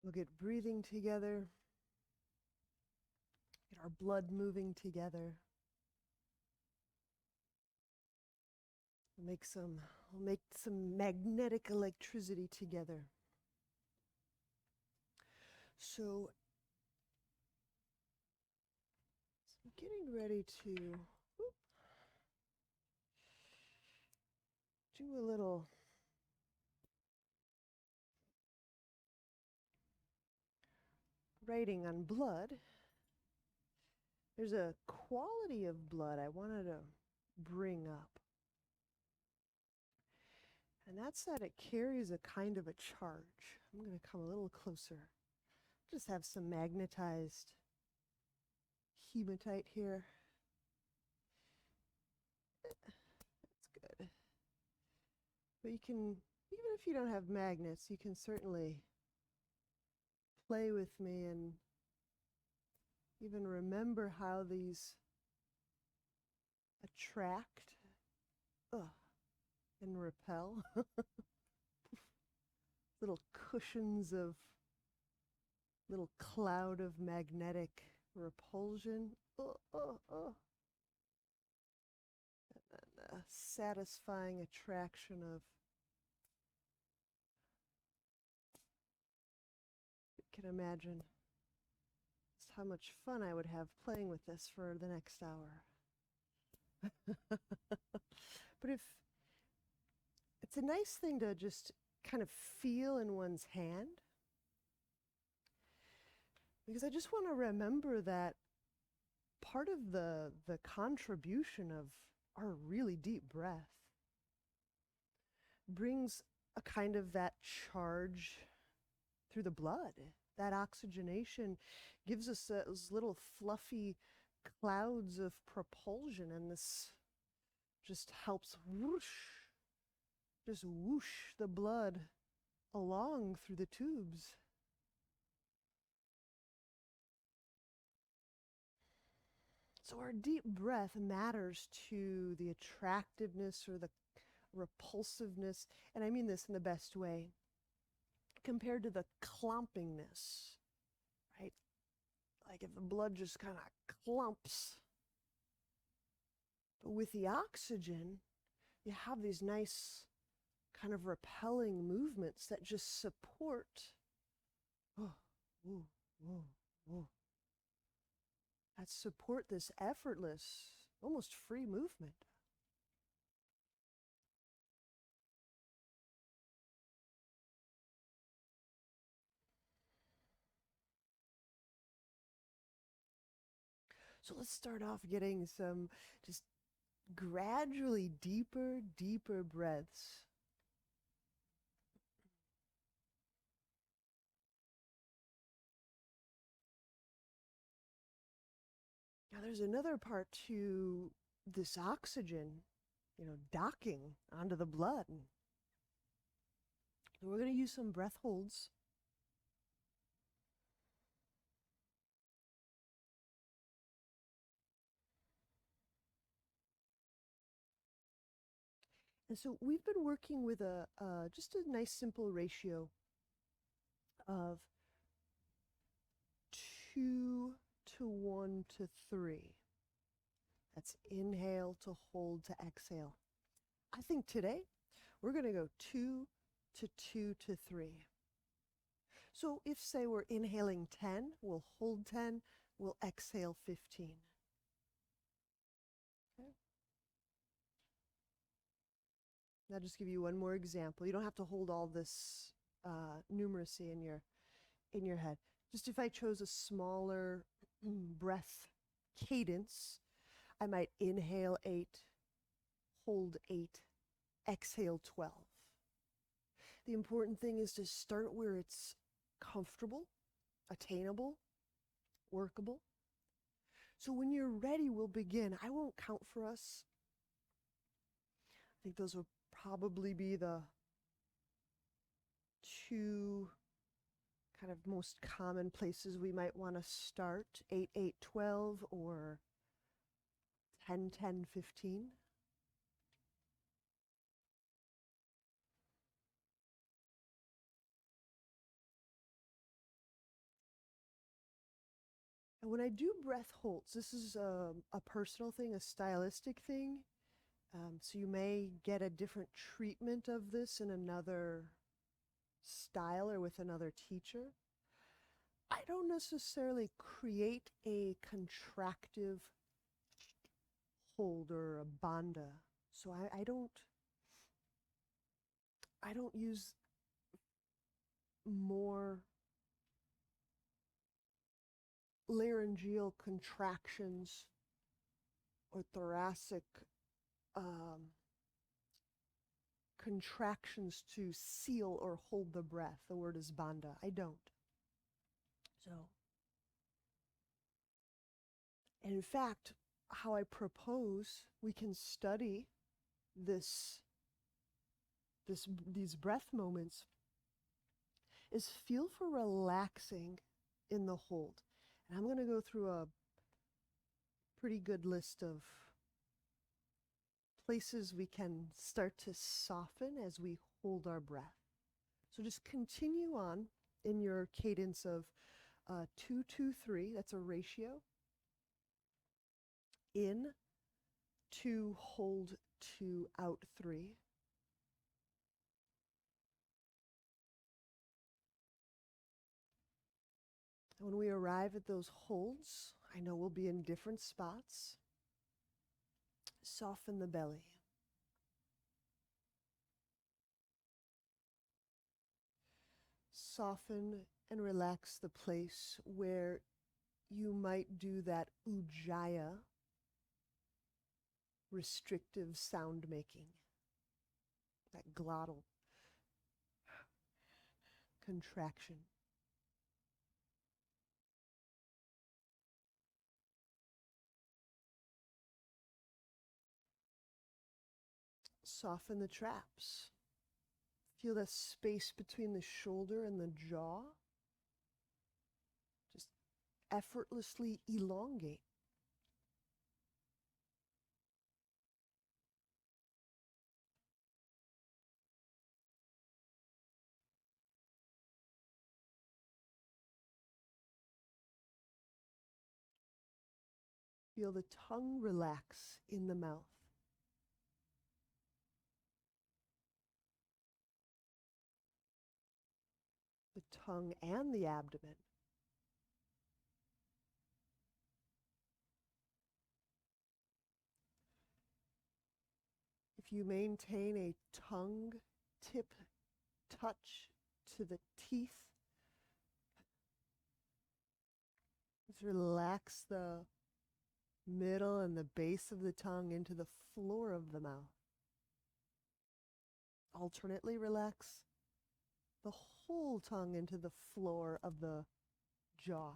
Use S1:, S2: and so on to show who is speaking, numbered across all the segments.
S1: We'll get breathing together, get our blood moving together. We'll make some magnetic electricity together. So I'm getting ready to do a little writing on blood. There's a quality of blood I wanted to bring up. And that's that it carries a kind of a charge. I'm going to come a little closer. Just have some magnetized hematite here. That's good. But you can, even if you don't have magnets, you can certainly play with me and even remember how these attract and repel. Little cushions of, little cloud of magnetic repulsion. And then a satisfying attraction of, you can imagine just how much fun I would have playing with this for the next hour. But if it's a nice thing to just kind of feel in one's hand, because I just want to remember that part of the contribution of our really deep breath brings a kind of that charge through the blood. That oxygenation gives us those little fluffy clouds of propulsion, and this just helps just whoosh the blood along through the tubes. So our deep breath matters to the attractiveness or the repulsiveness, and I mean this in the best way, compared to the clumpingness, right? Like if the blood just kind of clumps. But with the oxygen, you have these nice kind of repelling movements that just support, that support this effortless, almost free movement. So let's start off getting some just gradually deeper breaths. Now there's another part to this oxygen, docking onto the blood. So we're going to use some breath holds. And so we've been working with just a nice simple ratio of 2 to 1 to 3. That's inhale to hold to exhale. I think today we're going to go 2 to 2 to 3. So if, say, we're inhaling 10, we'll hold 10, we'll exhale 15. Okay. Now just give you one more example. You don't have to hold all this numeracy in your head. Just if I chose a smaller breath cadence, I might inhale 8, hold 8, exhale 12. The important thing is to start where it's comfortable, attainable, workable. So when you're ready, we'll begin. I won't count for us. I think those will probably be the 2 kind of most common places we might want to start, 8, 8, 12, or 10, 10, 15. And when I do breath holds, this is a personal thing, a stylistic thing. So you may get a different treatment of this in another style or with another teacher. I don't necessarily create a contractive hold or a bandha. So I don't use more laryngeal contractions or thoracic um, contractions to seal or hold the breath. The word is bandha. I don't. So, and in fact, how I propose we can study this, these breath moments is feel for relaxing in the hold. And I'm going to go through a pretty good list of places we can start to soften as we hold our breath. So just continue on in your cadence of 2, 2, 3. That's a ratio. In, 2, hold, 2, out, 3. When we arrive at those holds, I know we'll be in different spots. Soften the belly. Soften and relax the place where you might do that ujjayi, restrictive sound making, that glottal contraction. Soften the traps. Feel the space between the shoulder and the jaw. Just effortlessly elongate. Feel the tongue relax in the mouth. The tongue and the abdomen. If you maintain a tongue tip touch to the teeth, just relax the middle and the base of the tongue into the floor of the mouth. Alternately relax the whole tongue into the floor of the jaw.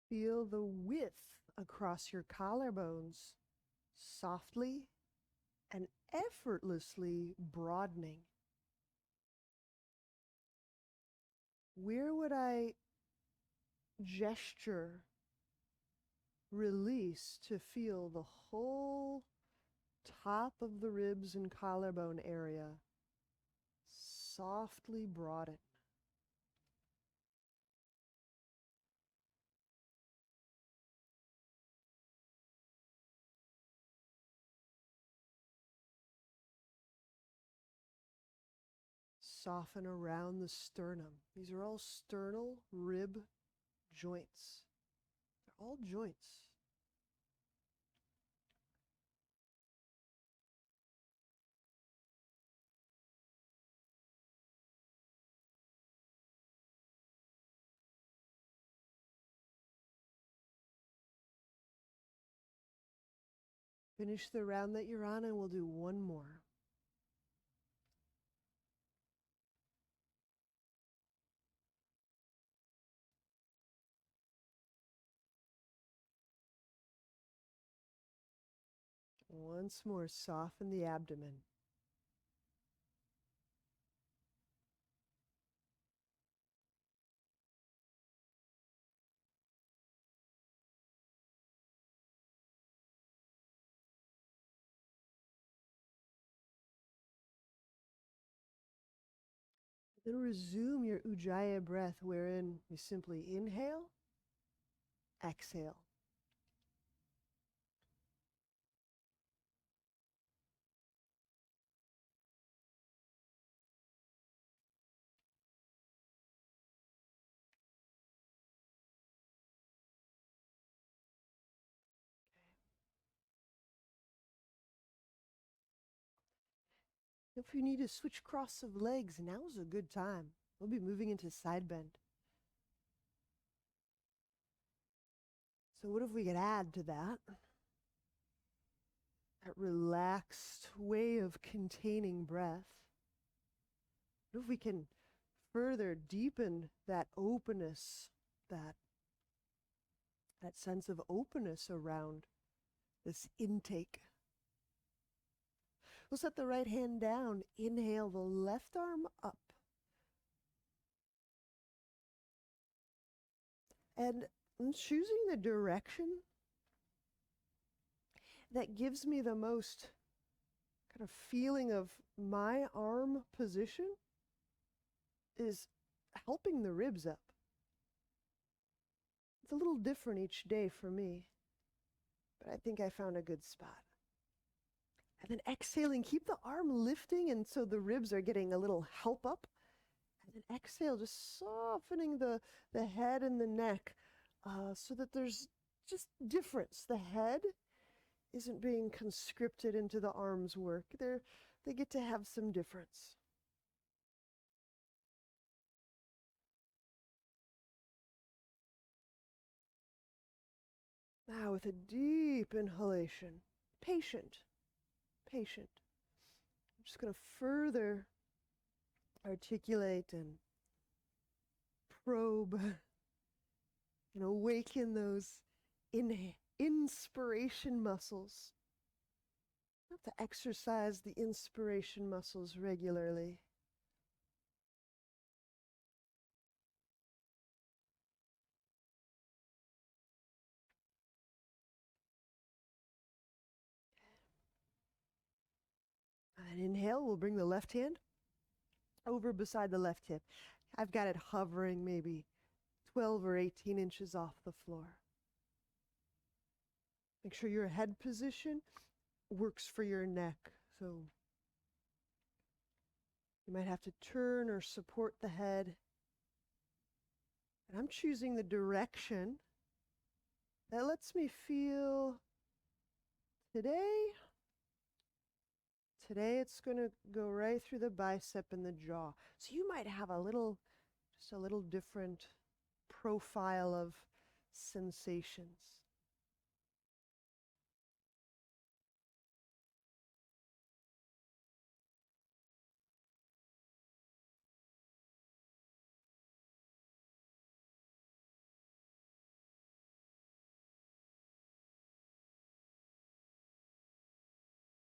S1: Feel the width across your collarbones, softly and effortlessly broadening. Where would I gesture release to feel the whole top of the ribs and collarbone area softly broaden? Soften around the sternum. These are all sternal rib joints. They're all joints. Finish the round that you're on, and we'll do one more. Once more, soften the abdomen. Then resume your Ujjayi breath, wherein you simply inhale, exhale. If you need to switch cross of legs, now's a good time. We'll be moving into side bend. So what if we could add to that? That relaxed way of containing breath. What if we can further deepen that openness, that sense of openness around this intake? We'll set the right hand down. Inhale the left arm up. And I'm choosing the direction that gives me the most kind of feeling of my arm position is helping the ribs up. It's a little different each day for me, but I think I found a good spot. And then exhaling, keep the arm lifting, and so the ribs are getting a little help up. And then exhale, just softening the head and the neck so that there's just difference. The head isn't being conscripted into the arm's work. They get to have some difference. Now with a deep inhalation, patient. I'm just going to further articulate and probe and awaken those inspiration muscles. You have to exercise the inspiration muscles regularly. And inhale, we'll bring the left hand over beside the left hip. I've got it hovering maybe 12 or 18 inches off the floor. Make sure your head position works for your neck. So you might have to turn or support the head. And I'm choosing the direction that lets me feel today it's going to go right through the bicep and the jaw. So you might have just a little different profile of sensations.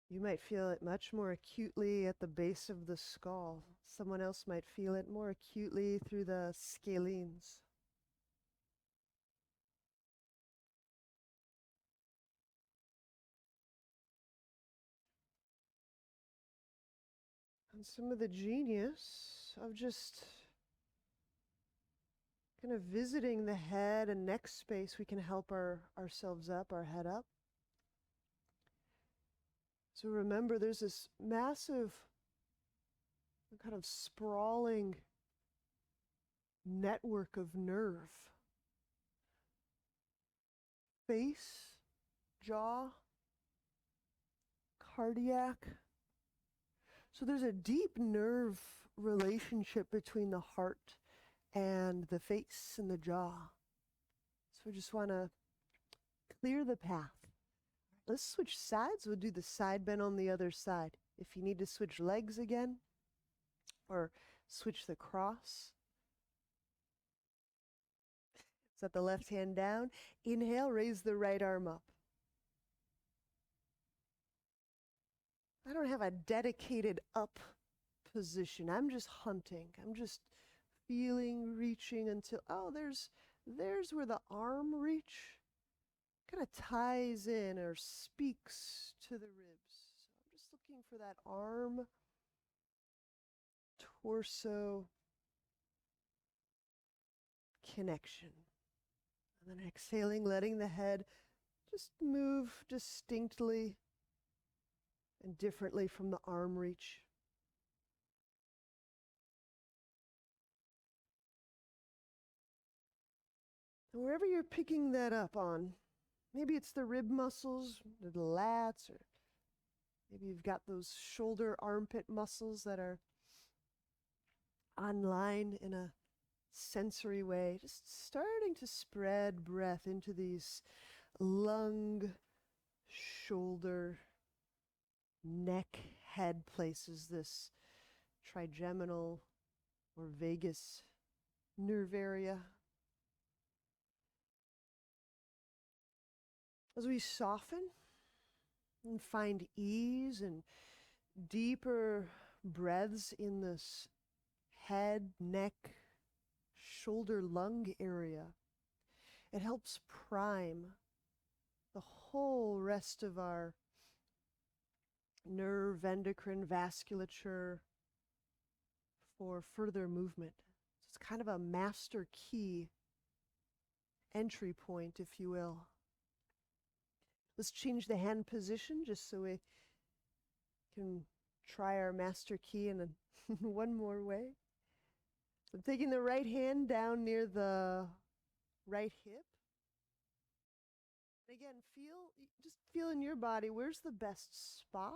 S1: You might feel it much more acutely at the base of the skull. Someone else might feel it more acutely through the scalenes. And some of the genius of just kind of visiting the head and neck space, we can help ourselves up, our head up. So remember, there's this massive kind of sprawling network of nerve. Face, jaw, cardiac. So there's a deep nerve relationship between the heart and the face and the jaw. So we just want to clear the path. Let's switch sides. We'll do the side bend on the other side. If you need to switch legs again or switch the cross, set the left hand down. Inhale, raise the right arm up. I don't have a dedicated up position. I'm just hunting. I'm just feeling, reaching until, oh, there's where the arm reach kind of ties in or speaks to the ribs. So I'm just looking for that arm, torso connection. And then exhaling, letting the head just move distinctly and differently from the arm reach. And wherever you're picking that up on, maybe it's the rib muscles, the lats, or maybe you've got those shoulder armpit muscles that are online in a sensory way, just starting to spread breath into these lung, shoulder, neck, head places, this trigeminal or vagus nerve area. As we soften and find ease and deeper breaths in this head, neck, shoulder, lung area, it helps prime the whole rest of our nerve, endocrine, vasculature for further movement. So it's kind of a master key entry point, if you will. Let's change the hand position just so we can try our master key in one more way. So I'm taking the right hand down near the right hip. Again, just feel in your body, where's the best spot?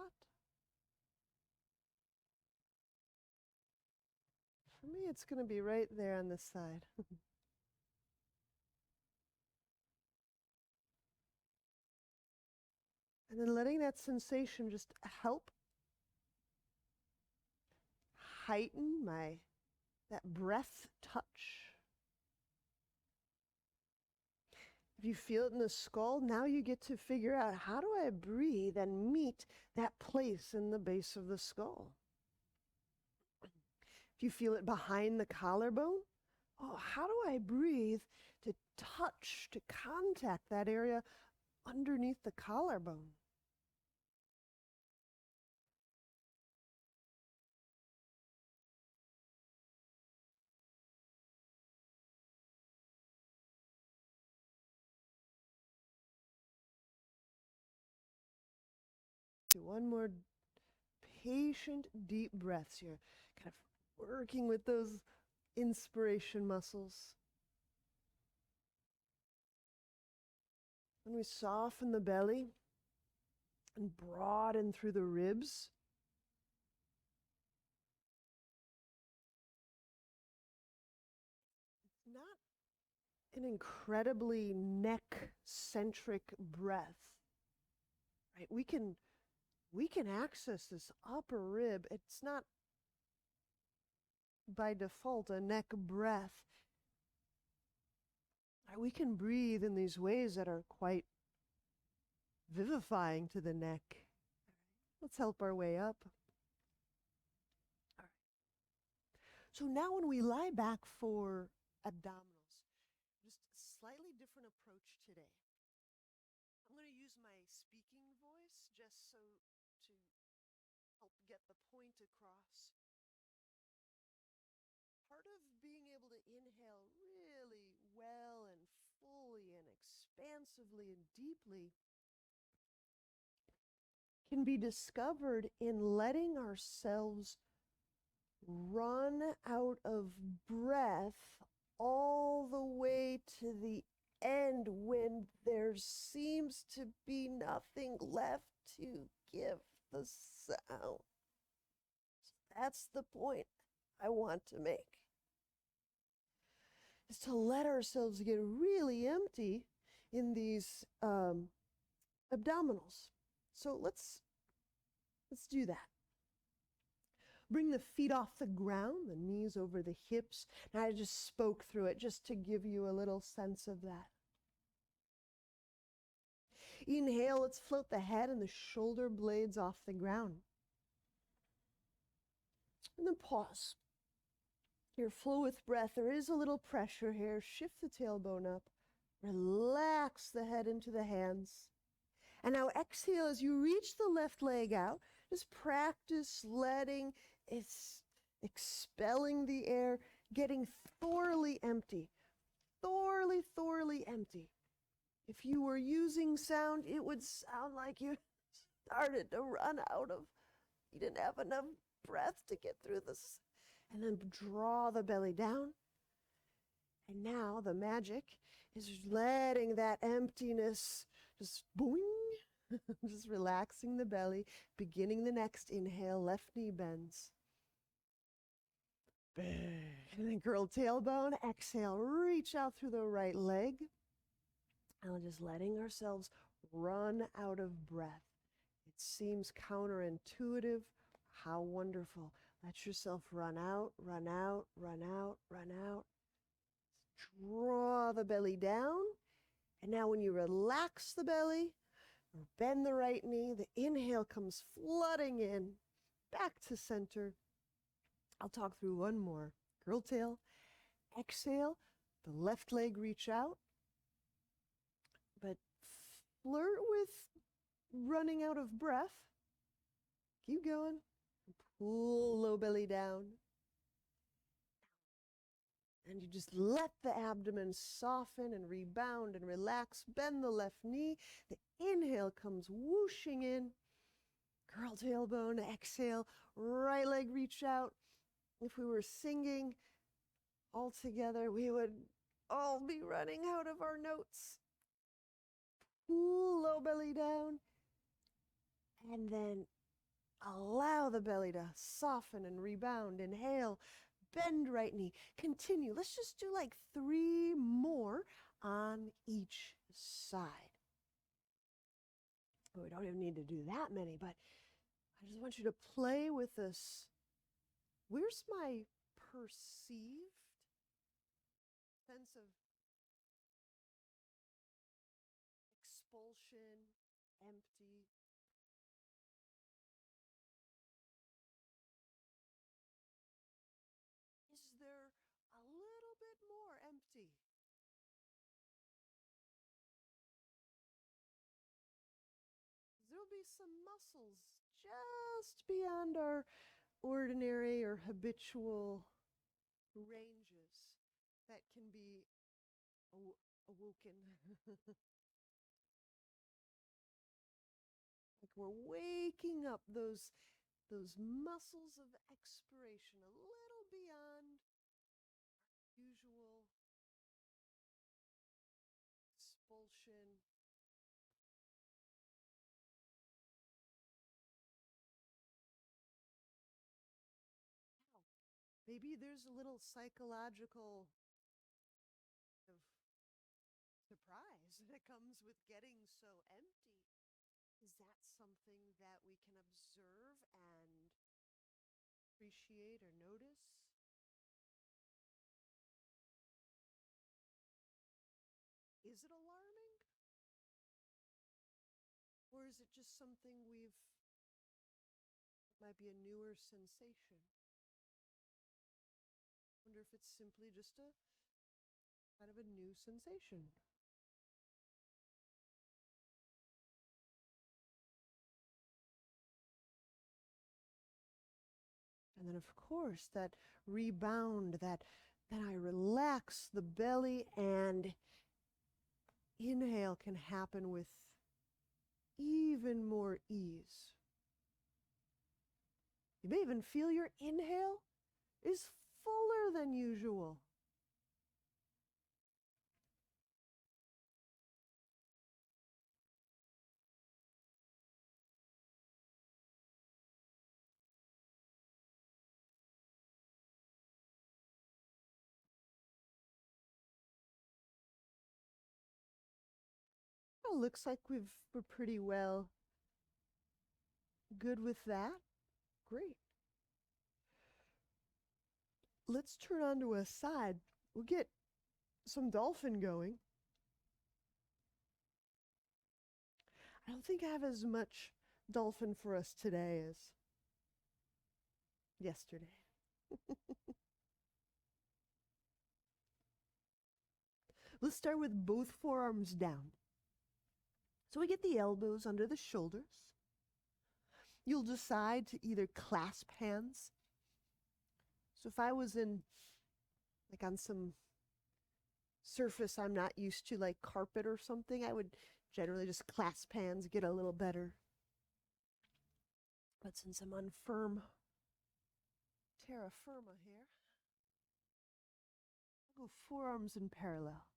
S1: For me, it's going to be right there on this side. And then letting that sensation just help heighten that breath touch. If you feel it in the skull, now you get to figure out, how do I breathe and meet that place in the base of the skull? If you feel it behind the collarbone, oh, how do I breathe to touch, to contact that area underneath the collarbone? Do one more patient, deep breaths here, kind of working with those inspiration muscles. When we soften the belly and broaden through the ribs, it's not an incredibly neck-centric breath, right? We can access this upper rib. It's not by default a neck breath. We can breathe in these ways that are quite vivifying to the neck. Let's help our way up. All right. So now when we lie back for abdominals, just a slightly different approach today. I'm going to use my speaking voice just so to help get the point across. Part of being able to inhale really well and fully and expansively and deeply can be discovered in letting ourselves run out of breath all the way to the end when there seems to be nothing left to give the sound. That's the point I want to make, is to let ourselves get really empty in these abdominals. So let's do that. Bring the feet off the ground, the knees over the hips. Now I just spoke through it just to give you a little sense of that. Inhale, let's float the head and the shoulder blades off the ground. And then pause. Here, flow with breath. There is a little pressure here. Shift the tailbone up. Relax the head into the hands. And now exhale as you reach the left leg out. Just practice letting it, expelling the air, getting thoroughly empty. Thoroughly empty. If you were using sound, it would sound like you started to run out of, you didn't have enough breath to get through this. And then draw the belly down. And now the magic is letting that emptiness just boing, just relaxing the belly, beginning the next inhale, left knee bends. And then curl tailbone, exhale, reach out through the right leg. And we're just letting ourselves run out of breath. It seems counterintuitive. How wonderful. Let yourself run out, run out, run out, run out. Draw the belly down. And now when you relax the belly, or bend the right knee, the inhale comes flooding in, back to center. I'll talk through one more. Curl tail, exhale, the left leg reach out, but flirt with running out of breath. Keep going. Pull low belly down. And you just let the abdomen soften and rebound and relax. Bend the left knee. The inhale comes whooshing in. Curl tailbone, exhale, right leg reach out. If we were singing all together, we would all be running out of our notes. Pull low belly down. And then allow the belly to soften and rebound. Inhale, bend right knee. Continue. Let's just do like 3 more on each side. We don't even need to do that many, but I just want you to play with this. Where's my perceived sense of expulsion, empty? Is there a little bit more empty? There'll be some muscles just beyond our ordinary or habitual ranges that can be awoken. Like we're waking up those muscles of expiration a little beyond our usual expulsion. Maybe there's a little psychological surprise that comes with getting so empty. Is that something that we can observe and appreciate or notice? Is it alarming? Or is it just something it might be a newer sensation? I wonder if it's simply just a kind of a new sensation. And then, of course, that rebound, then I relax the belly, and inhale can happen with even more ease. You may even feel your inhale is fuller than usual. Well, looks like we're pretty well good with that. Great. Let's turn onto a side. We'll get some dolphin going. I don't think I have as much dolphin for us today as yesterday. Let's start with both forearms down. So we get the elbows under the shoulders. You'll decide to either clasp hands. So if I was like on some surface I'm not used to, like carpet or something, I would generally just clasp hands, get a little better. But since I'm on firm terra firma here, I'll go forearms in parallel.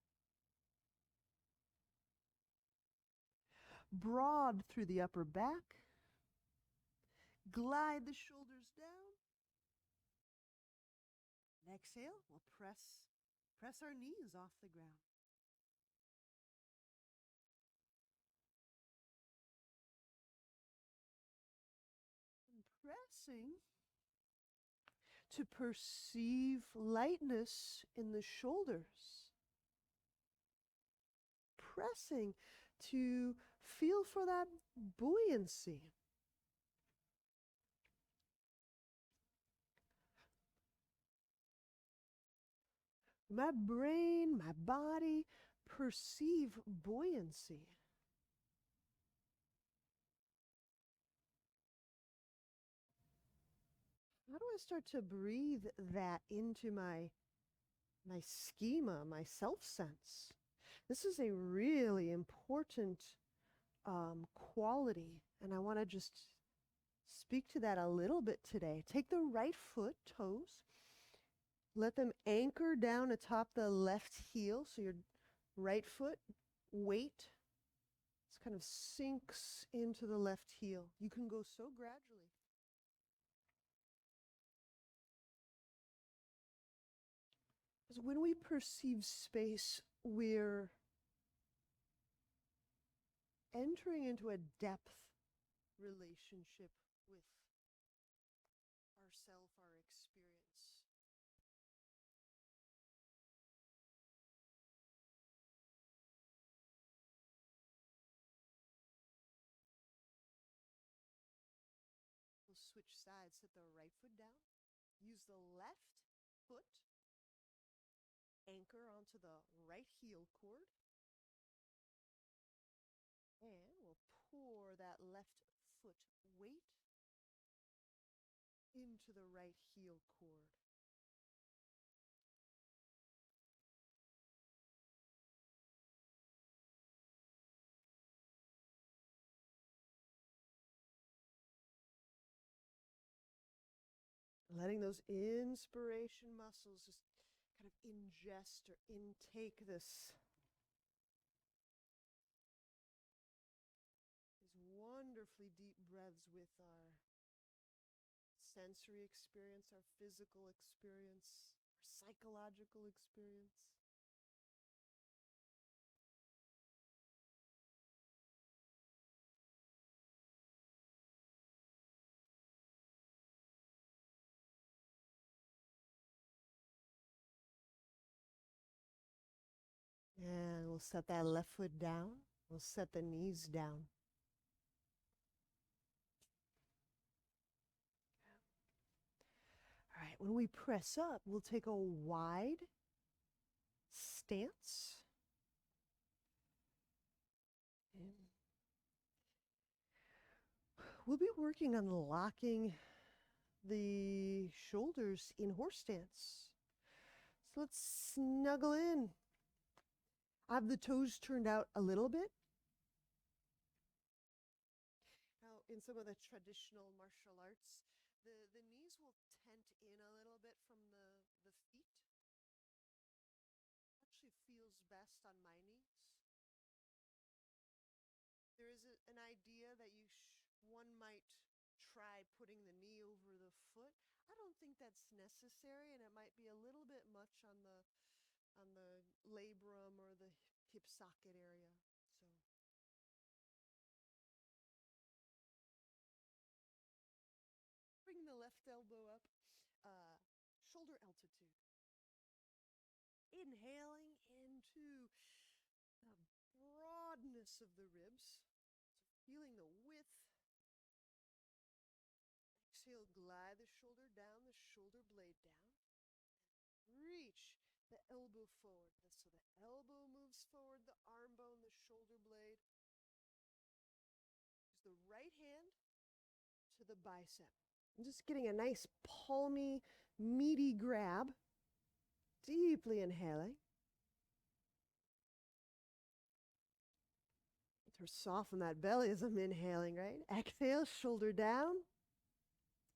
S1: Broad through the upper back. Glide the shoulders down. And exhale, we'll press our knees off the ground. And pressing to perceive lightness in the shoulders. Pressing to feel for that buoyancy. My brain, my body perceive buoyancy. How do I start to breathe that into my schema, my self-sense? This is a really important quality, and I want to just speak to that a little bit today. Take the right foot, toes, let them anchor down atop the left heel, so your right foot, weight, kind of sinks into the left heel. You can go so gradually. Because when we perceive space, we're entering into a depth relationship with ourself, our experience. We'll switch sides, set the right foot down, use the left foot, anchor onto the right heel cord, and we'll pour that left foot weight into the right heel cord. Letting those inspiration muscles just kind of ingest or intake these wonderfully deep breaths with our sensory experience, our physical experience, our psychological experience. And we'll set that left foot down. We'll set the knees down. All right, when we press up, we'll take a wide stance. And we'll be working on locking the shoulders in horse stance. So let's snuggle in. I have the toes turned out a little bit. Now, in some of the traditional martial arts, the knees will tent in a little bit from the feet. Actually feels best on my knees. There is an idea that one might try putting the knee over the foot. I don't think that's necessary, and it might be a little bit much on the labrum or the hip socket area. So bring the left elbow up, shoulder altitude. Inhaling into the broadness of the ribs, so feeling the width. exhale, glide the shoulder down, the shoulder blade down. Reach the elbow forward. So the elbow moves forward, the arm bone, the shoulder blade. Use the right hand to the bicep. I'm just getting a nice palmy, meaty grab. Deeply inhaling. To soften that belly as I'm inhaling, right? Exhale, shoulder down.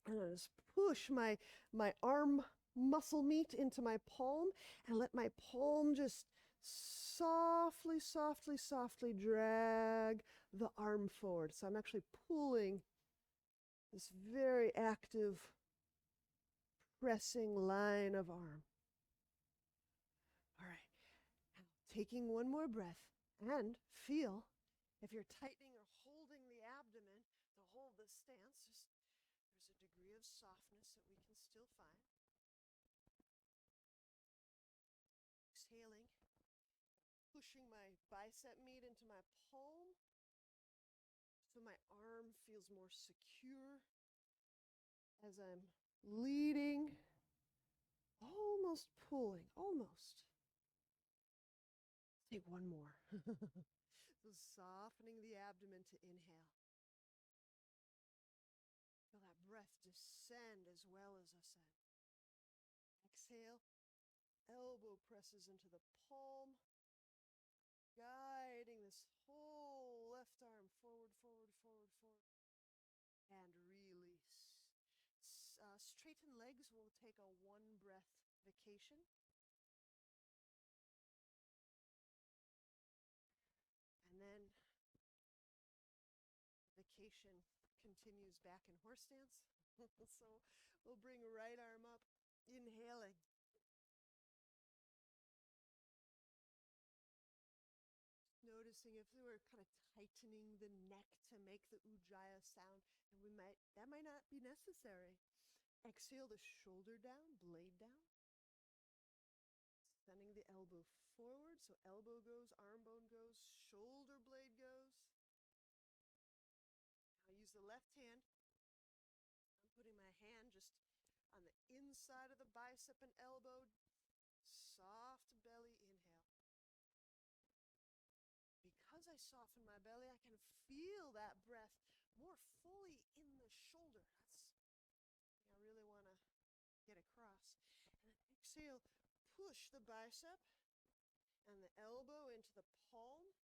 S1: And I just push my arm muscle meat into my palm and let my palm just softly, softly, softly drag the arm forward. So I'm actually pulling this very active pressing line of arm. All right. Now, taking one more breath and feel if you're tightening or holding the abdomen to hold this stance, there's a degree of softness that we can still find. Exhaling, pushing my bicep meat into my palm so my arm feels more secure as I'm leading, almost pulling, almost. Take one more. So softening the abdomen to inhale. Feel that breath descend as well as ascend. Exhale, elbow presses into the palm, guiding this whole left arm forward, forward, forward, forward, and release. Straighten legs, we'll take a one breath vacation. And then vacation continues back in horse stance. So we'll bring right arm up, inhaling. Noticing if we're kind of tightening the neck to make the ujjayi sound, and that might not be necessary. Exhale the shoulder down, blade down. Sending the elbow forward, so elbow goes, arm bone goes, shoulder blade goes. Now use the left hand. I'm putting my hand just on the inside of the bicep and elbow. Soft belly, inhale. Because I soften my belly, I can feel that breath more fully in the shoulder. That's something I really want to get across. And then exhale, push the bicep and the elbow into the palm.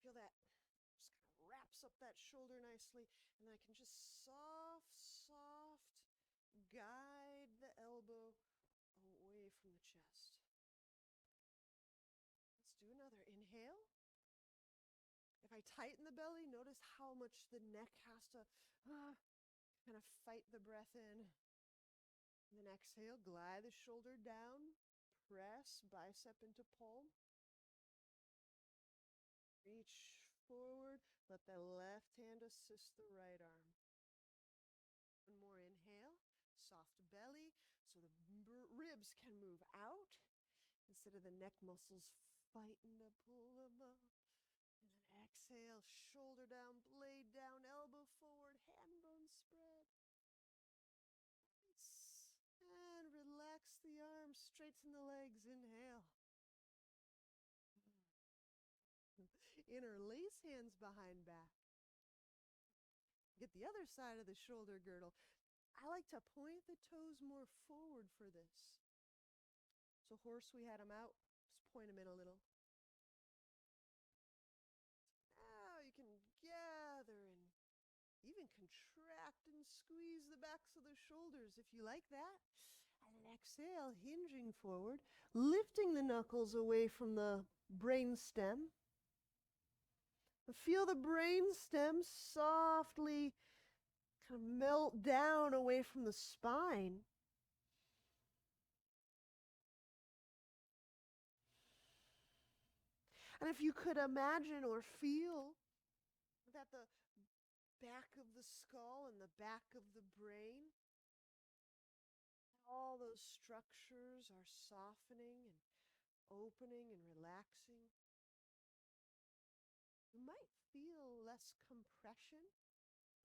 S1: Feel that just kind of wraps up that shoulder nicely. And then I can just soft guide the elbow away from the chest. Let's do another inhale. If I tighten the belly, notice how much the neck has to kind of fight the breath in. And then exhale, glide the shoulder down, press bicep into palm. Reach forward, let the left hand assist the right arm. One more inhale, soft belly, so the ribs can move out instead of the neck muscles fighting to pull them up. And then exhale, shoulder down, blade down, elbow forward, hand bone spread. Nice. And relax the arms, straighten the legs, inhale. Interlace hands behind back. Get the other side of the shoulder girdle. I like to point the toes more forward for this. So horse, we had them out. Just point them in a little. Now you can gather and even contract and squeeze the backs of the shoulders if you like that. And then exhale, hinging forward, lifting the knuckles away from the brain stem. Feel the brain stem softly kind of melt down away from the spine. And if you could imagine or feel that the back of the skull and the back of the brain, all those structures are softening and opening and relaxing. You might feel less compression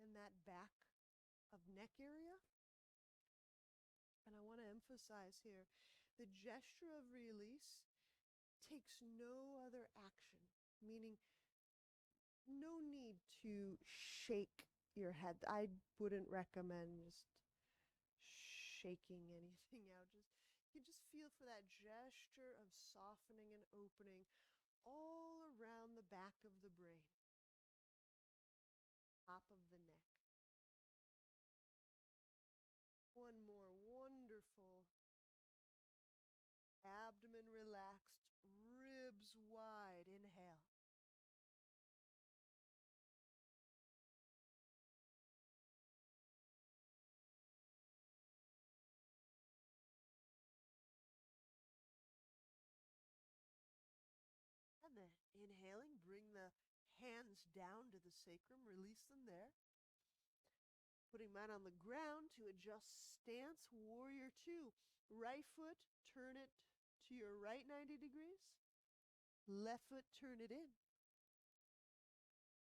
S1: in that back of neck area. And I want to emphasize here, the gesture of release takes no other action, meaning no need to shake your head. I wouldn't recommend just shaking anything out. You just feel for that gesture of softening and opening all around the back of the brain, top of the neck. One more wonderful. Abdomen relaxed, ribs wide. Inhale. And then inhaling, bring the hands down to the sacrum, release them there. Putting mine on the ground to adjust stance, warrior two. Right foot, turn it to your right 90 degrees. Left foot, turn it in.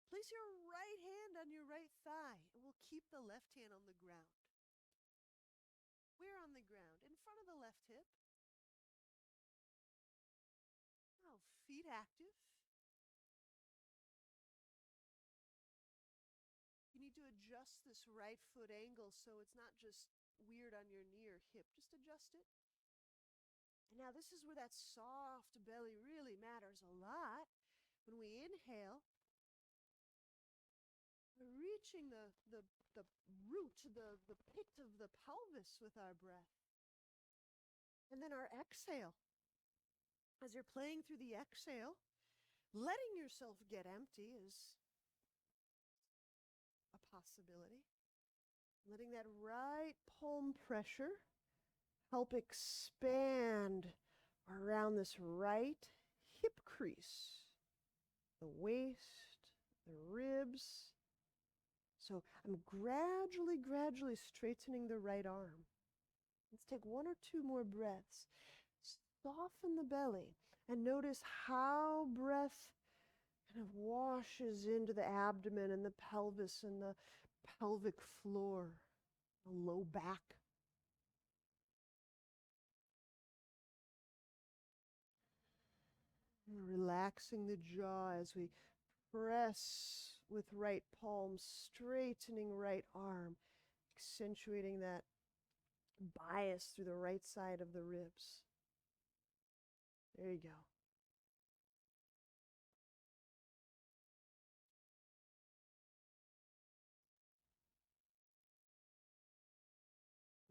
S1: Place your right hand on your right thigh, and we'll keep the left hand on the ground. We're on the ground, in front of the left hip. Now, feet active. You need to adjust this right foot angle so it's not just weird on your knee or hip. Just adjust it. And now this is where that soft belly really matters a lot. When we inhale, we're reaching the root, the pit of the pelvis with our breath. And then our exhale. As you're playing through the exhale, letting yourself get empty is a possibility. Letting that right palm pressure help expand around this right hip crease, the waist, the ribs. So I'm gradually straightening the right arm. Let's take one or two more breaths. Soften the belly and notice how breath kind of washes into the abdomen and the pelvis and the pelvic floor, the low back. Relaxing the jaw as we press with right palm, straightening right arm, accentuating that bias through the right side of the ribs. There you go.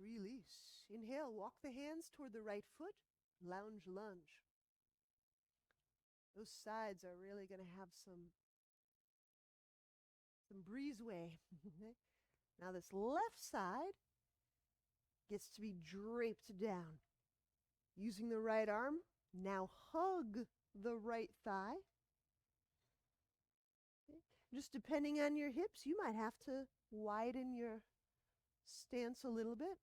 S1: Release. Inhale, walk the hands toward the right foot, lounge lunge. Those sides are really going to have some breezeway. Now this left side gets to be draped down. Using the right arm, now hug the right thigh. Okay. Just depending on your hips, you might have to widen your stance a little bit.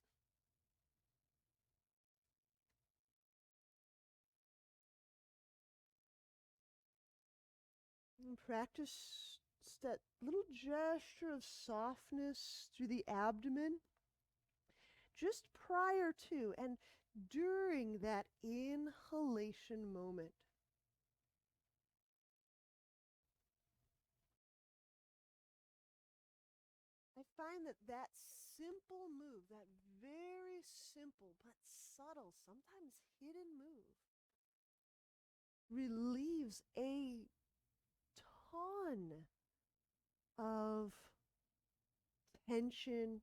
S1: And practice that little gesture of softness through the abdomen just prior to and during that inhalation moment. I find that simple move, that very simple but subtle, sometimes hidden move, relieves a ton of tension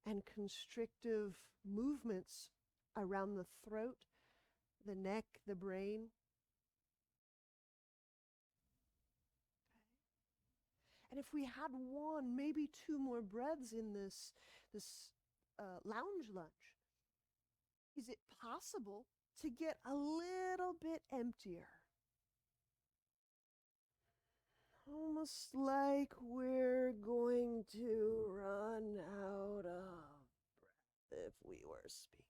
S1: and constrictive movements around the throat, the neck, the brain. And if we had one, maybe two more breaths in this lounge lunge, is it possible to get a little bit emptier? Almost like we're going to run out of breath if we were speaking.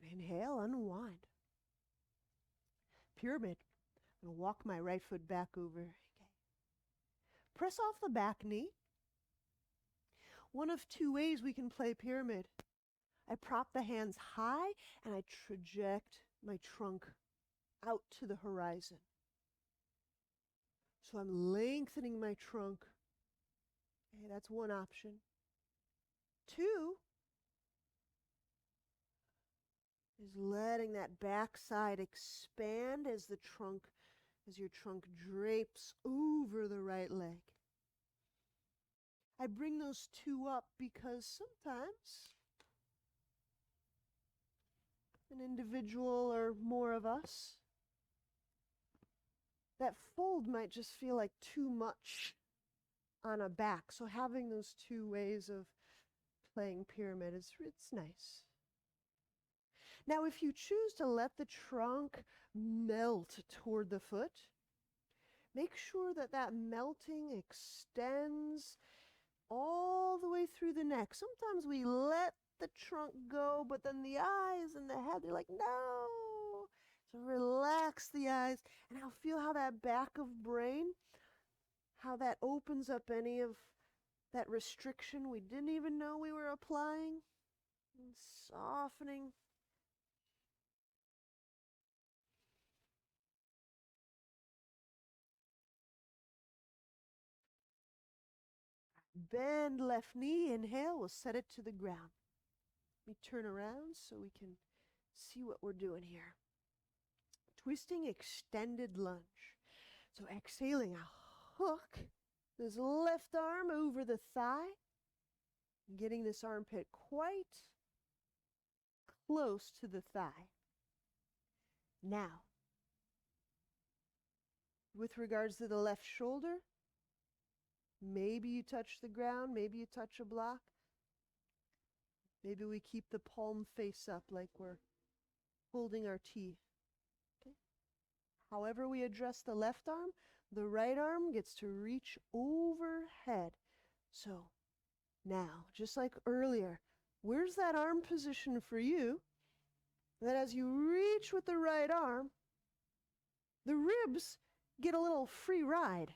S1: And inhale, unwind. pyramid. I'm gonna walk my right foot back over. Okay. Press off the back knee. One of two ways we can play pyramid. I prop the hands high and I traject my trunk out to the horizon. So I'm lengthening my trunk. Okay, that's one option. Two is letting that backside expand as your trunk drapes over the right leg. I bring those two up because sometimes an individual or more of us, that fold might just feel like too much on a back. So having those two ways of playing pyramid it's nice. Now, if you choose to let the trunk melt toward the foot, make sure that that melting extends all the way through the neck. Sometimes we let the trunk go, but then the eyes and the head, they're like, no. So relax the eyes, and I'll feel how that back of brain, how that opens up any of that restriction we didn't even know we were applying, and softening. Bend left knee, inhale, we'll set it to the ground. Let me turn around so we can see what we're doing here. Twisting extended lunge. So exhaling, a hook this left arm over the thigh, getting this armpit quite close to the thigh. Now, with regards to the left shoulder, maybe you touch the ground, maybe you touch a block. Maybe we keep the palm face up like we're holding our tea. Okay? However we address the left arm, the right arm gets to reach overhead. So now, just like earlier, where's that arm position for you? That as you reach with the right arm, the ribs get a little free ride.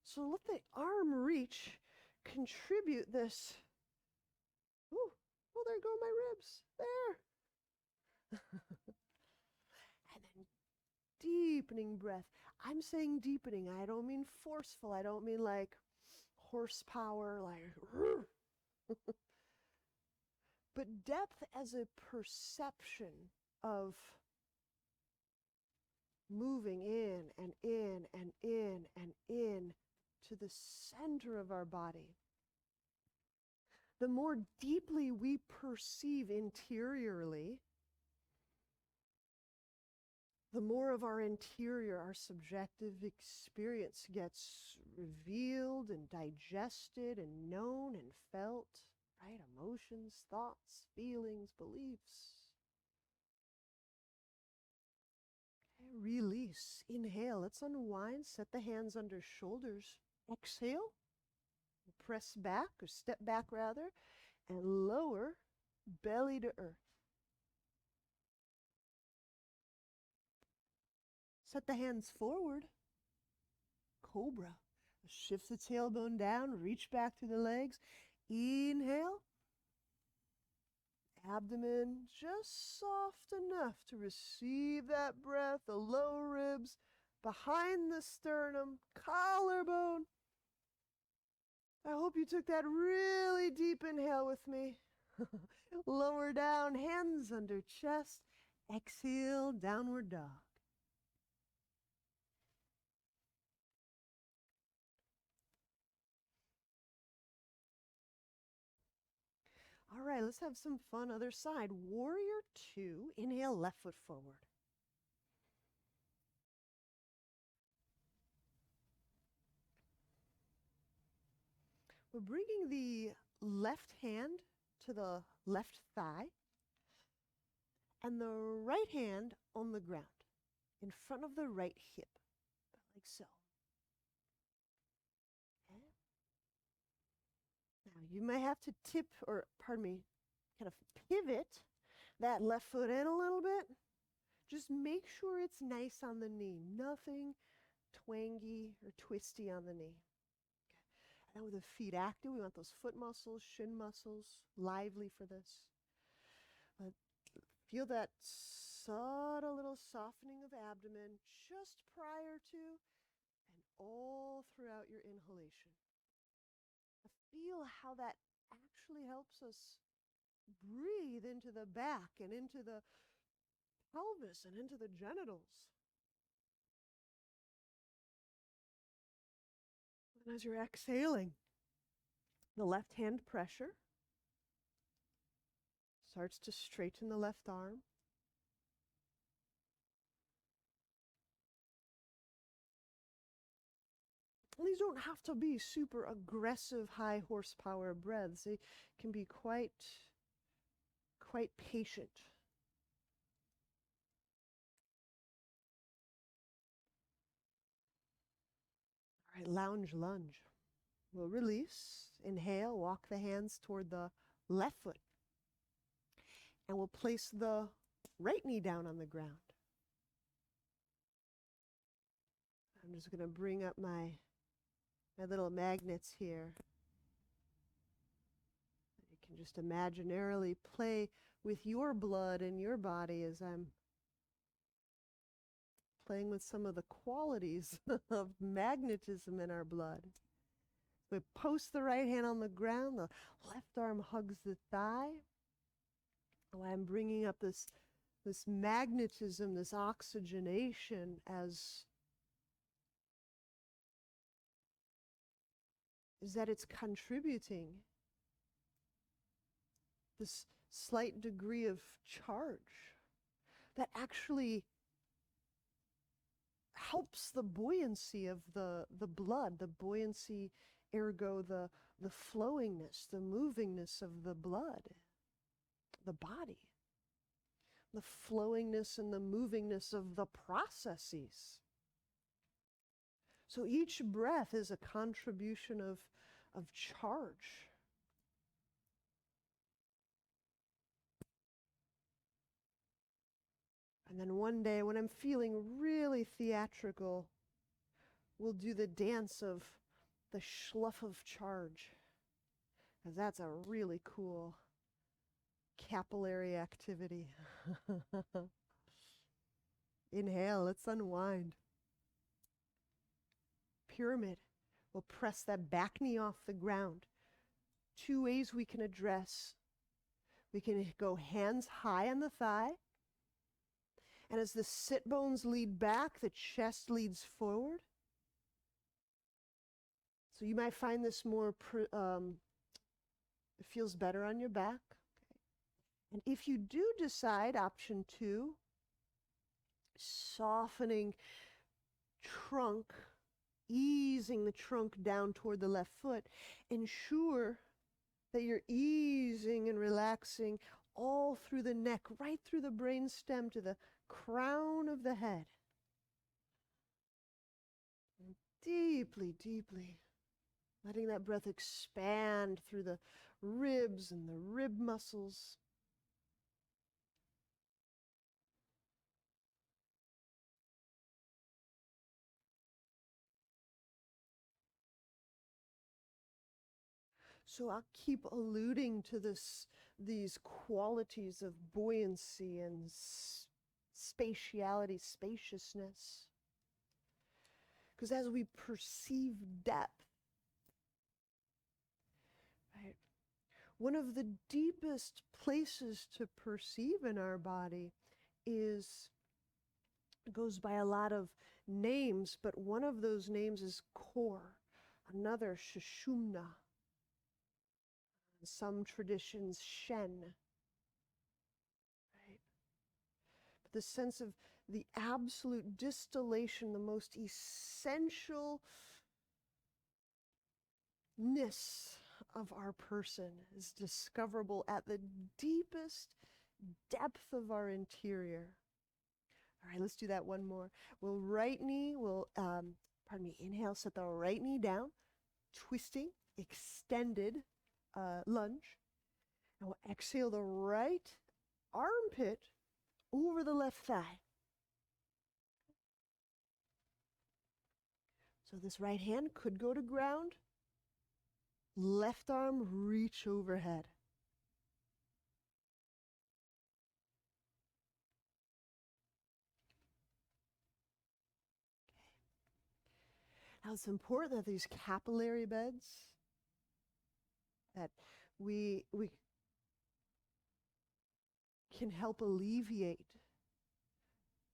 S1: So let the arm reach, contribute this. Ooh, oh, there go my ribs. There. And then deepening breath. I'm saying deepening. I don't mean forceful. I don't mean like horsepower, like. But depth as a perception of moving in and in and in and in to the center of our body. The more deeply we perceive interiorly, the more of our interior, our subjective experience gets revealed and digested and known and felt, right? Emotions, thoughts, feelings, beliefs. Okay, release, inhale, let's unwind, set the hands under shoulders. Exhale, press back or step back rather, and lower belly to earth. Set the hands forward. Cobra. Shift the tailbone down, reach back through the legs. Inhale. Abdomen just soft enough to receive that breath, the lower ribs, behind the sternum, collarbone. I hope you took that really deep inhale with me. Lower down, hands under chest. Exhale, downward dog. All right, let's have some fun. Other side. Warrior 2. Inhale, left foot forward. We're bringing the left hand to the left thigh and the right hand on the ground in front of the right hip, like so. Okay. Now you might have to kind of pivot that left foot in a little bit Just make sure it's nice on the knee. Nothing twangy or twisty on the knee. Okay. And with the feet active, we want those foot muscles, shin muscles, lively for this. Feel that subtle little softening of abdomen just prior to and all throughout your inhalation. Feel how that actually helps us breathe into the back and into the pelvis and into the genitals. And as you're exhaling, the left hand pressure starts to straighten the left arm. And these don't have to be super aggressive, high horsepower breaths. They can be quite patient. All right, lounge lunge. We'll release, inhale, walk the hands toward the left foot. And we'll place the right knee down on the ground. I'm just going to bring up my little magnets here. You can just imaginarily play with your blood and your body as I'm playing with some of the qualities of magnetism in our blood. We post the right hand on the ground, the left arm hugs the thigh. I'm bringing up this magnetism, this oxygenation as is that it's contributing this slight degree of charge that actually helps the buoyancy of the blood, the buoyancy, ergo the flowingness, the movingness of the blood, the body, the flowingness and the movingness of the processes. So each breath is a contribution of charge. And then one day when I'm feeling really theatrical, we'll do the dance of the schluff of charge, because that's a really cool capillary activity. Inhale, let's unwind. Pyramid. We'll press that back knee off the ground. Two ways we can address. We can go hands high on the thigh. And as the sit bones lead back, the chest leads forward. So you might find this more, it feels better on your back. Okay. And if you do decide, option 2, softening trunk, easing the trunk down toward the left foot, ensure that you're easing and relaxing all through the neck, right through the brain stem to the crown of the head. And deeply, deeply letting that breath expand through the ribs and the rib muscles. So I'll keep alluding to these qualities of buoyancy and spatiality, spaciousness. Because as we perceive depth, right, one of the deepest places to perceive in our body goes by a lot of names, but one of those names is core, another shushumna. Some traditions, Shen. Right? But the sense of the absolute distillation, the most essentialness of our person is discoverable at the deepest depth of our interior. All right, let's do that one more. We'll inhale, set the right knee down, twisting, extended, lunge. And we'll exhale the right armpit over the left thigh. So this right hand could go to ground. Left arm, reach overhead. Now it's important that these capillary beds, that we can help alleviate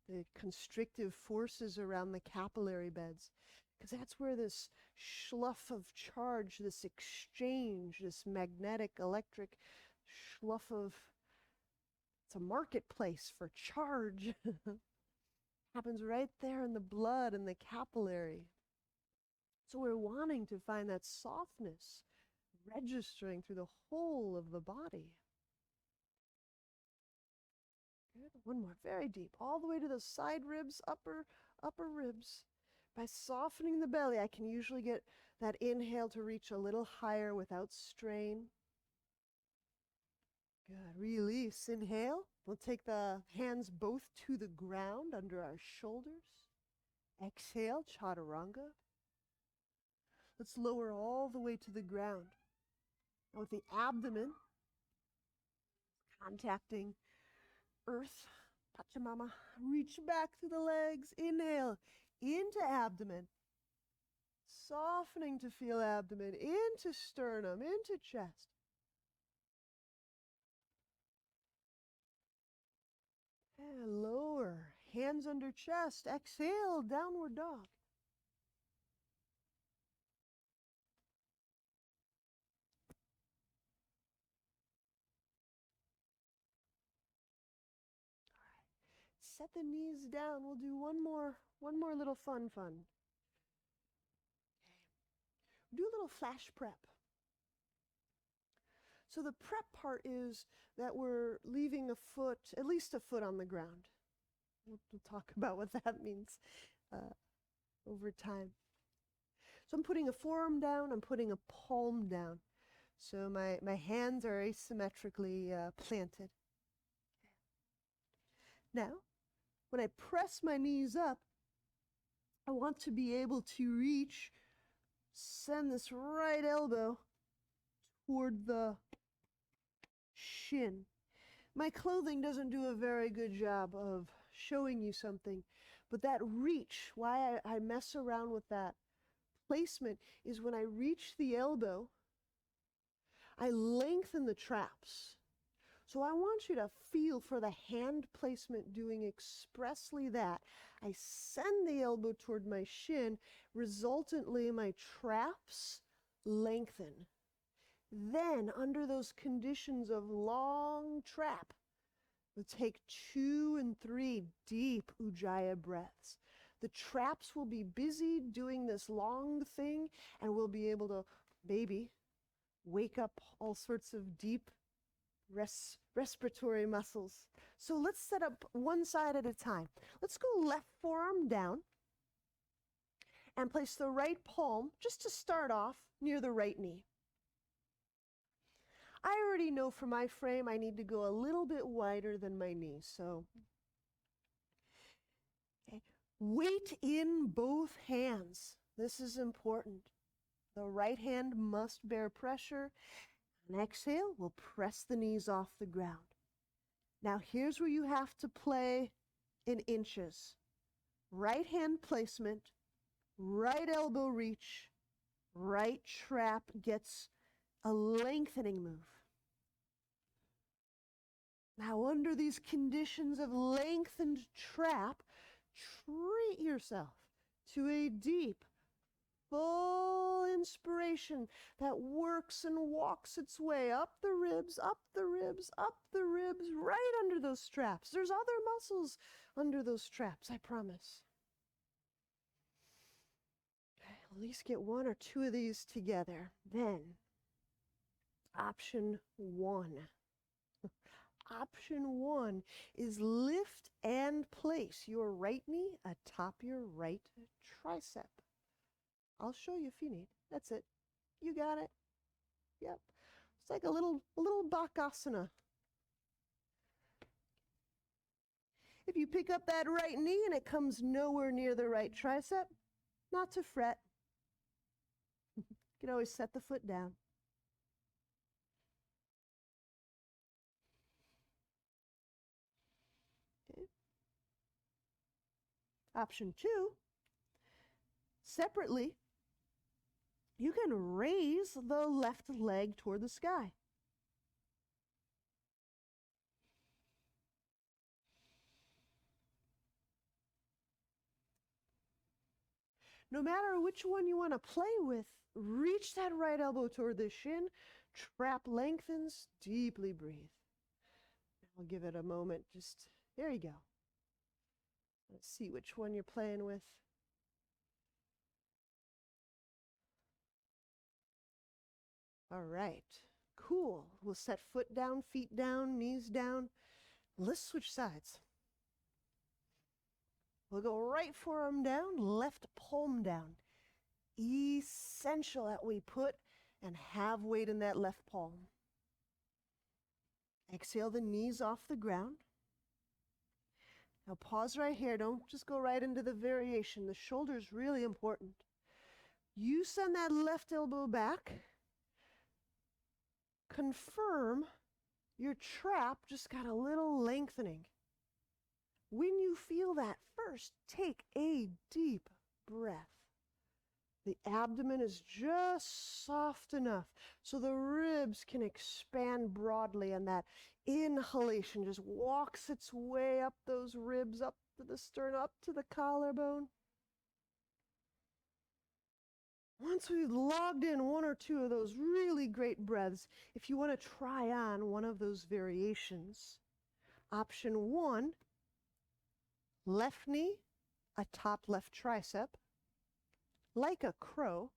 S1: the constrictive forces around the capillary beds, because that's where this slough of charge, this exchange, this magnetic, electric slough of, it's a marketplace for charge, happens right there in the blood and the capillary. So we're wanting to find that softness registering through the whole of the body. Good. One more, very deep, all the way to the side ribs, upper ribs. By softening the belly, I can usually get that inhale to reach a little higher without strain. Good. Release. Inhale. We'll take the hands both to the ground under our shoulders. Exhale, chaturanga. Let's lower all the way to the ground. Now with the abdomen contacting earth, Pachamama, reach back through the legs. Inhale, into abdomen. Softening to feel abdomen, into sternum, into chest. And lower, hands under chest. Exhale, downward dog. Set the knees down. We'll do one more little fun. Okay. Do a little flash prep. So the prep part is that we're leaving a foot, at least a foot on the ground. We'll talk about what that means over time. So I'm putting a forearm down, I'm putting a palm down. So my hands are asymmetrically planted. Now, when I press my knees up, I want to be able to reach, send this right elbow toward the shin. My clothing doesn't do a very good job of showing you something, but that reach, why I mess around with that placement, is when I reach the elbow, I lengthen the traps. So I want you to feel for the hand placement doing expressly that. I send the elbow toward my shin, resultantly my traps lengthen. Then, under those conditions of long trap, we'll take 2 and 3 deep Ujjayi breaths. The traps will be busy doing this long thing, and we'll be able to maybe wake up all sorts of deep respiratory muscles. So let's set up one side at a time. Let's go left forearm down and place the right palm, just to start off, near the right knee. I already know for my frame I need to go a little bit wider than my knee, so okay. Weight in both hands. This is important. The right hand must bear pressure. And exhale, we'll press the knees off the ground. Now here's where you have to play in inches. Right hand placement, right elbow reach, right trap gets a lengthening move. Now under these conditions of lengthened trap, treat yourself to a deep, full inspiration that works and walks its way up the ribs, up the ribs, up the ribs, right under those straps. There's other muscles under those straps, I promise. Okay, at least get 1 or 2 of these together. Then, option 1. Option 1 is lift and place your right knee atop your right tricep. I'll show you if you need. That's it. You got it. Yep. It's like a little bakasana. If you pick up that right knee and it comes nowhere near the right tricep, not to fret. You can always set the foot down. Okay. Option 2, separately, you can raise the left leg toward the sky. No matter which one you want to play with, reach that right elbow toward the shin, trap lengthens, deeply breathe. I'll give it a moment, just, there you go. Let's see which one you're playing with. All right, cool. We'll set foot down, feet down, knees down. Let's switch sides. We'll go right forearm down, left palm down. Essential that we put and have weight in that left palm. Exhale the knees off the ground. Now pause right here. Don't just go right into the variation. The shoulder is really important. You send that left elbow back. Confirm your trap just got a little lengthening. When you feel that first, take a deep breath. The abdomen is just soft enough so the ribs can expand broadly, and that inhalation just walks its way up those ribs, up to the sternum, up to the collarbone. Once we've logged in one or two of those really great breaths, if you want to try on one of those variations, option 1, left knee atop left tricep, like a crow,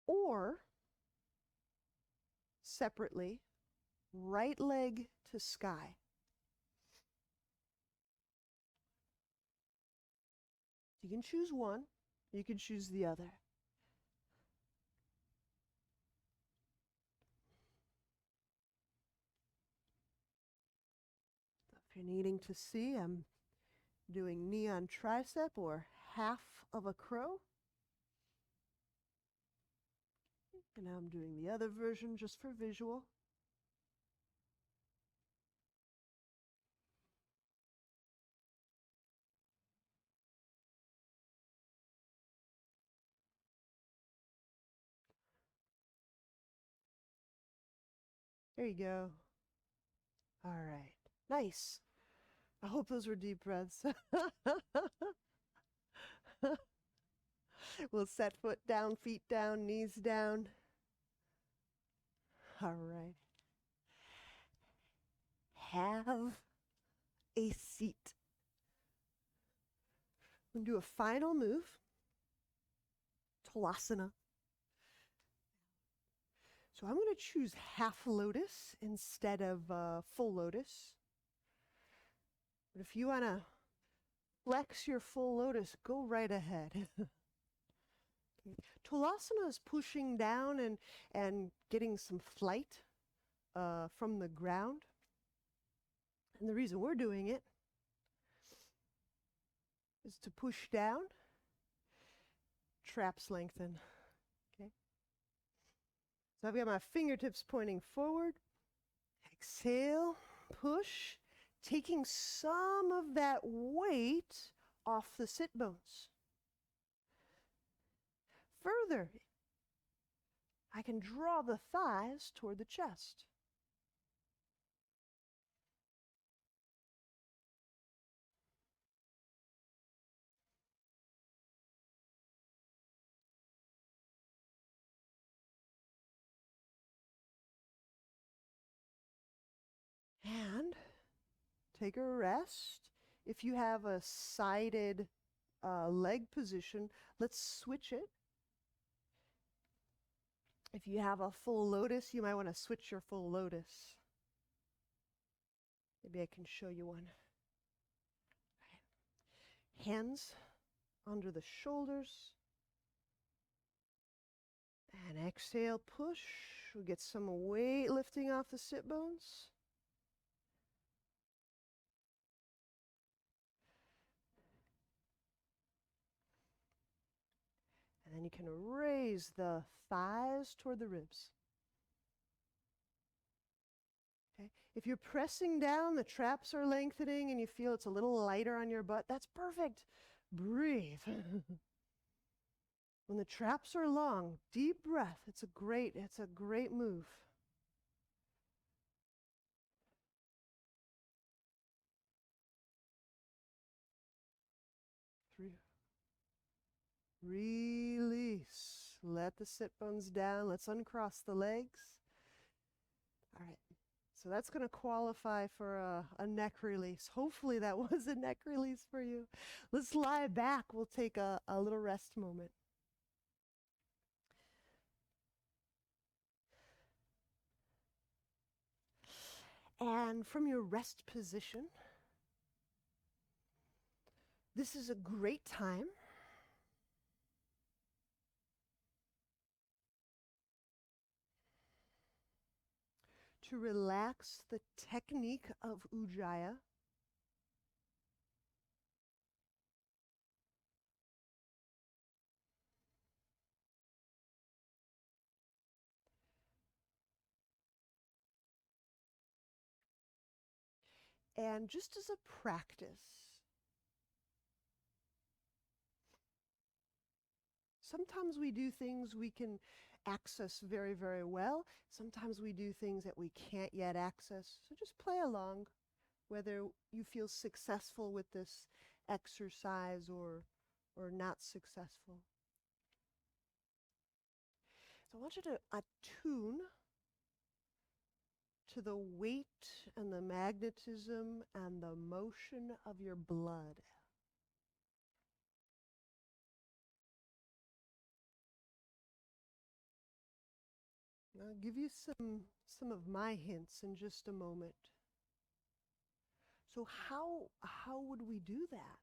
S1: or separately, right leg to sky. You can choose one, you can choose the other. If you're needing to see, I'm doing knee on tricep or half of a crow. And now I'm doing the other version just for visual. There you go. All right. Nice. I hope those were deep breaths. We'll set foot down, feet down, knees down. All right. Have a seat. I'm going to do a final move. Talasana. So I'm going to choose half lotus instead of full lotus. But if you want to flex your full lotus, go right ahead. Talasana is pushing down and getting some flight from the ground. And the reason we're doing it is to push down, traps lengthen. Okay. So I've got my fingertips pointing forward. Exhale, push, taking some of that weight off the sit bones. Further, I can draw the thighs toward the chest. And take a rest. If you have a sided leg position, let's switch it. If you have a full lotus, you might want to switch your full lotus. Maybe I can show you one. Hands under the shoulders. And exhale, push. We'll get some weight lifting off the sit bones. And then you can raise the thighs toward the ribs. Okay. If you're pressing down, the traps are lengthening, and you feel it's a little lighter on your butt, that's perfect. Breathe. When the traps are long, deep breath. It's a great move. 3. Release. Let the sit bones down. Let's uncross the legs. All right. So that's going to qualify for a neck release. Hopefully that was a neck release for you. Let's lie back. We'll take a little rest moment. And from your rest position, this is a great time to relax the technique of Ujjayi. And just as a practice, sometimes we do things we can access very, very well. Sometimes we do things that we can't yet access. So just play along, whether you feel successful with this exercise or not successful. So I want you to attune to the weight and the magnetism and the motion of your blood. I'll give you some of my hints in just a moment. So how would we do that?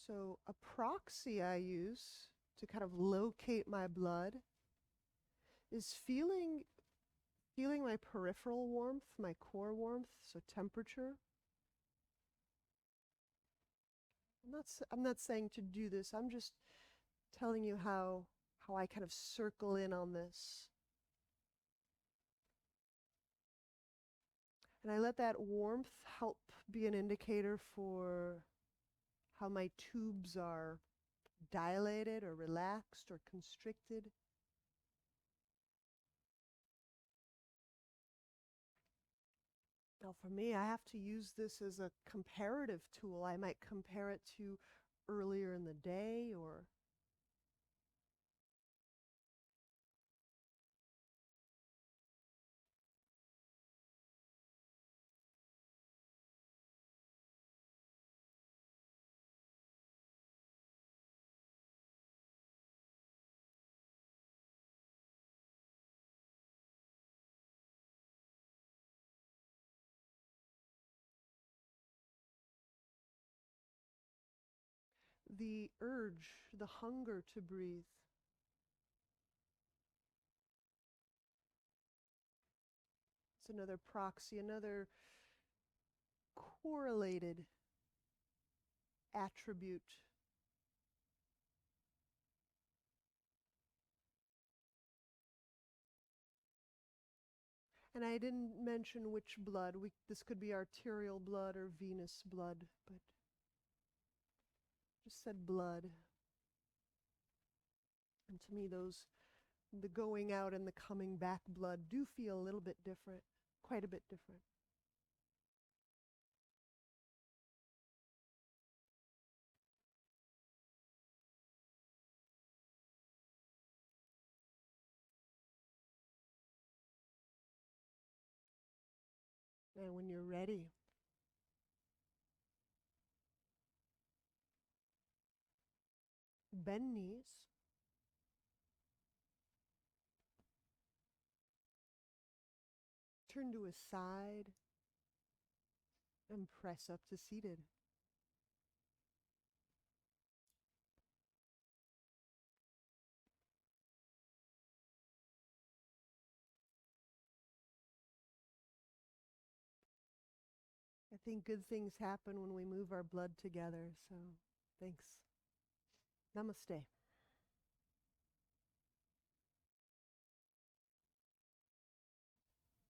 S1: So a proxy I use to kind of locate my blood is feeling my peripheral warmth, my core warmth, so temperature. I'm not saying to do this. I'm just telling you how I kind of circle in on this. And I let that warmth help be an indicator for how my tubes are dilated or relaxed or constricted. Now for me, I have to use this as a comparative tool. I might compare it to earlier in the day or the urge, the hunger to breathe. It's another proxy, another correlated attribute. And I didn't mention which blood. This could be arterial blood or venous blood, but just said blood. And to me, the going out and the coming back blood do feel a little bit different, quite a bit different. And when you're ready, bend knees. Turn to a side and press up to seated. think good things happen when we move our blood together. So thanks. Namaste.